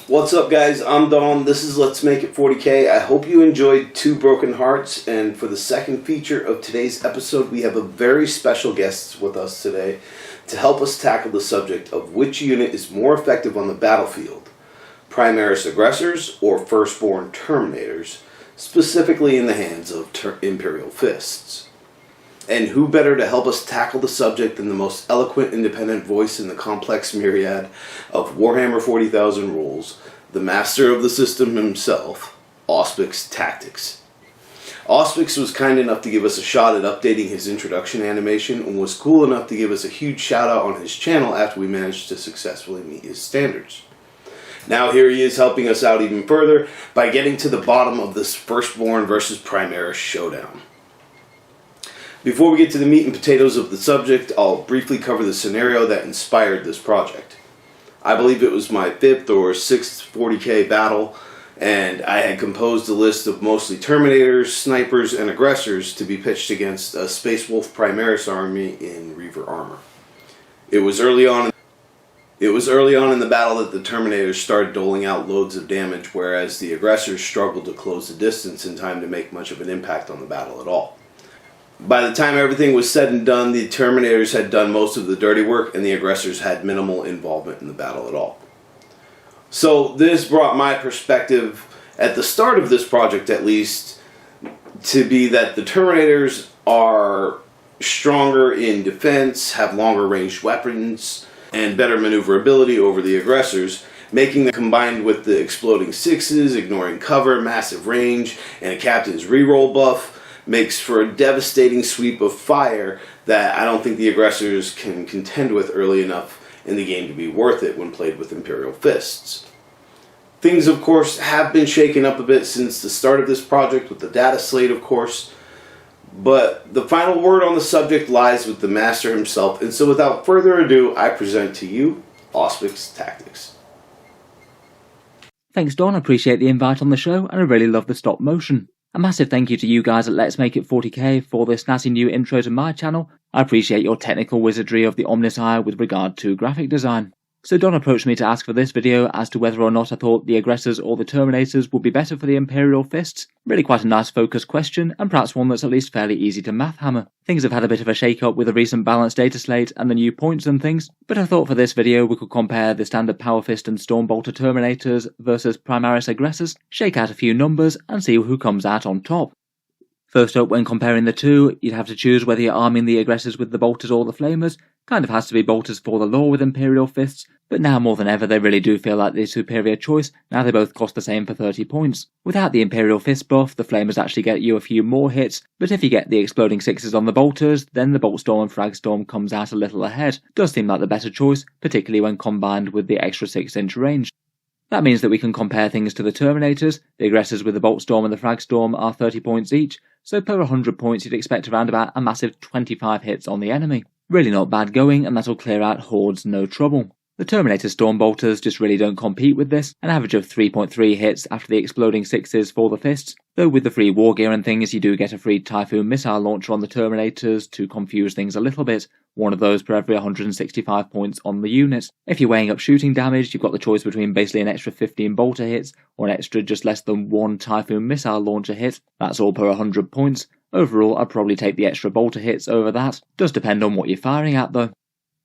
What's up, guys? I'm Dom. This is Let's Make It 40K. I hope you enjoyed Two Broken Hearts, and for the second feature of today's episode, we have a very special guest with us today to help us tackle the subject of which unit is more effective on the battlefield, Primaris Aggressors or Firstborn Terminators, specifically in the hands of Imperial Fists. And who better to help us tackle the subject than the most eloquent independent voice in the complex myriad of Warhammer 40,000 rules, the master of the system himself, Auspex Tactics. Auspex was kind enough to give us a shot at updating his introduction animation and was cool enough to give us a huge shout out on his channel after we managed to successfully meet his standards. Now here he is helping us out even further by getting to the bottom of this Firstborn versus Primaris showdown. Before we get to the meat and potatoes of the subject, I'll briefly cover the scenario that inspired this project. I believe it was my 5th or 6th 40k battle, and I had composed a list of mostly Terminators, Snipers, and Aggressors to be pitched against a Space Wolf Primaris army in Reaver armor. It was early on in the battle that the Terminators started doling out loads of damage, whereas the Aggressors struggled to close the distance in time to make much of an impact on the battle at all. By the time everything was said and done, the Terminators had done most of the dirty work and the Aggressors had minimal involvement in the battle at all. So this brought my perspective, at the start of this project at least, to be that the Terminators are stronger in defense, have longer ranged weapons, and better maneuverability over the Aggressors, making them, combined with the exploding sixes, ignoring cover, massive range, and a captain's reroll buff, makes for a devastating sweep of fire that I don't think the Aggressors can contend with early enough in the game to be worth it when played with Imperial Fists. Things, of course, have been shaken up a bit since the start of this project with the data slate, of course, but the final word on the subject lies with the master himself, and so without further ado, I present to you Auspex Tactics. Thanks, Don. I appreciate the invite on the show, and I really love the stop motion. A massive thank you to you guys at Let's Make It 40k for this snazzy new intro to my channel. I appreciate your technical wizardry of the Omnis Eye with regard to graphic design. So Don approached me to ask for this video as to whether or not I thought the Aggressors or the Terminators would be better for the Imperial Fists. Really quite a nice focused question, and perhaps one that's at least fairly easy to math hammer. Things have had a bit of a shake-up with the recent balanced data slate and the new points and things, but I thought for this video we could compare the standard Power Fist and Stormbolter Terminators versus Primaris Aggressors, shake out a few numbers, and see who comes out on top. First up, when comparing the two, you'd have to choose whether you're arming the Aggressors with the Bolters or the Flamers. Kind of has to be Bolters for the lore with Imperial Fists, but now more than ever they really do feel like the superior choice, now they both cost the same for 30 points. Without the Imperial Fist buff, the Flamers actually get you a few more hits, but if you get the exploding sixes on the Bolters, then the Boltstorm and Fragstorm comes out a little ahead. Does seem like the better choice, particularly when combined with the extra 6-inch range. That means that we can compare things to the Terminators. The Aggressors with the Boltstorm and the Fragstorm are 30 points each, so per 100 points you'd expect around about a massive 25 hits on the enemy. Really not bad going, and that'll clear out hordes no trouble. The Terminator Stormbolters just really don't compete with this, an average of 3.3 hits after the exploding sixes for the Fists, though with the free war gear and things you do get a free Typhoon missile launcher on the Terminators to confuse things a little bit, one of those per every 165 points on the unit. If you're weighing up shooting damage, you've got the choice between basically an extra 15 bolter hits or an extra just less than 1 Typhoon missile launcher hit. That's all per 100 points. Overall, I'd probably take the extra bolter hits over that. Does depend on what you're firing at though.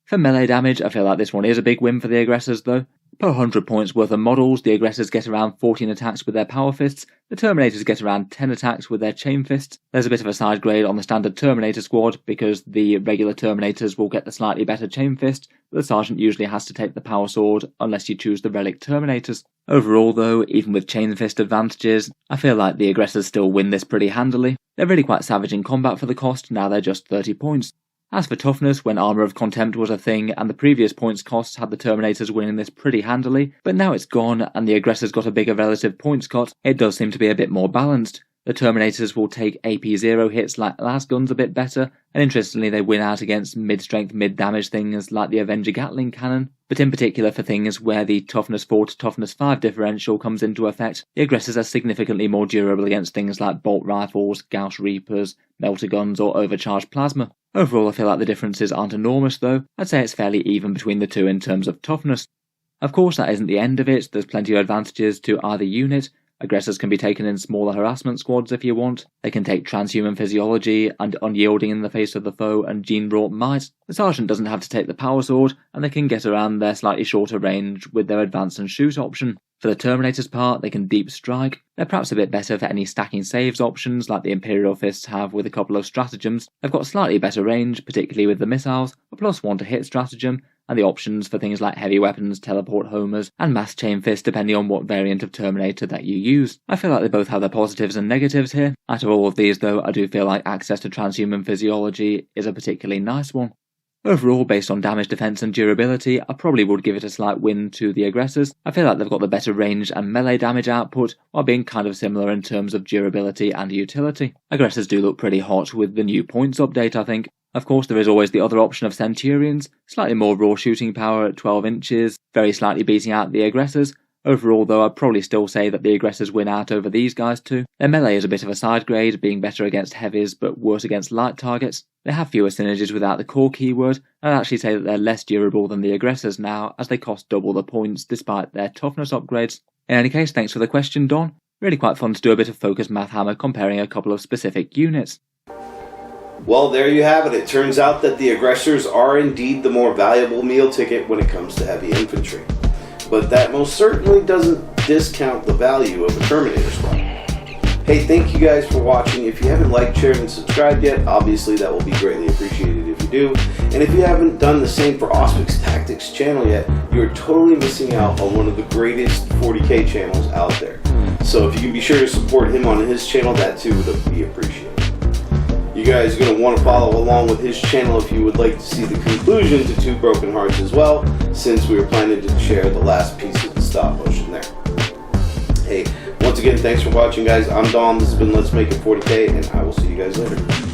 For melee damage, I feel like this one is a big win for the Aggressors though. Per 100 points worth of models, the Aggressors get around 14 attacks with their Power Fists, the Terminators get around 10 attacks with their Chain Fists. There's a bit of a side grade on the standard Terminator squad, because the regular Terminators will get the slightly better Chain Fist, but the Sergeant usually has to take the Power Sword unless you choose the Relic Terminators. Overall though, even with Chain Fist advantages, I feel like the Aggressors still win this pretty handily. They're really quite savage in combat for the cost, now they're just 30 points. As for toughness, when Armour of Contempt was a thing and the previous points costs had the Terminators winning this pretty handily, but now it's gone and the Aggressors got a bigger relative points cut, it does seem to be a bit more balanced. The Terminators will take AP0 hits like lasguns a bit better, and interestingly they win out against mid-strength, mid-damage things like the Avenger Gatling Cannon, but in particular for things where the toughness 4 to toughness 5 differential comes into effect, the Aggressors are significantly more durable against things like bolt rifles, Gauss Reapers, melter guns or overcharged plasma. Overall I feel like the differences aren't enormous though, I'd say it's fairly even between the two in terms of toughness. Of course, that isn't the end of it. There's plenty of advantages to either unit. Aggressors can be taken in smaller harassment squads if you want. They can take transhuman physiology and unyielding in the face of the foe and gene-wrought might. The Sergeant doesn't have to take the power sword, and they can get around their slightly shorter range with their advance and shoot option. For the Terminators part, they can deep strike. They're perhaps a bit better for any stacking saves options like the Imperial Fists have with a couple of stratagems. They've got slightly better range, particularly with the missiles, a +1 to hit stratagem, and the options for things like heavy weapons, teleport homers, and mass chain fist depending on what variant of Terminator that you use. I feel like they both have their positives and negatives here. Out of all of these though, I do feel like access to transhuman physiology is a particularly nice one. Overall, based on damage, defense and durability, I probably would give it a slight win to the Aggressors. I feel like they've got the better range and melee damage output, while being kind of similar in terms of durability and utility. Aggressors do look pretty hot with the new points update, I think. Of course, there is always the other option of Centurions, slightly more raw shooting power at 12 inches, very slightly beating out the Aggressors. Overall though, I'd probably still say that the Aggressors win out over these guys too. Their melee is a bit of a side grade, being better against heavies but worse against light targets. They have fewer synergies without the core keyword, and I'd actually say that they're less durable than the Aggressors now, as they cost double the points despite their toughness upgrades. In any case, thanks for the question, Don. Really quite fun to do a bit of focus math hammer comparing a couple of specific units. Well, there you have it. It turns out that the Aggressors are indeed the more valuable meal ticket when it comes to heavy infantry. But that most certainly doesn't discount the value of a Terminator squad. Hey, thank you guys for watching. If you haven't liked, shared, and subscribed yet, obviously that will be greatly appreciated if you do. And if you haven't done the same for Auspex Tactics channel yet, you're totally missing out on one of the greatest 40k channels out there. So if you can be sure to support him on his channel, that too would be appreciated. You guys are going to want to follow along with his channel if you would like to see the conclusion to Two Broken Hearts as well, since we were planning to share the last piece of the stop motion there. Hey, once again, thanks for watching, guys. I'm Dom. This has been Let's Make It 40k, and I will see you guys later.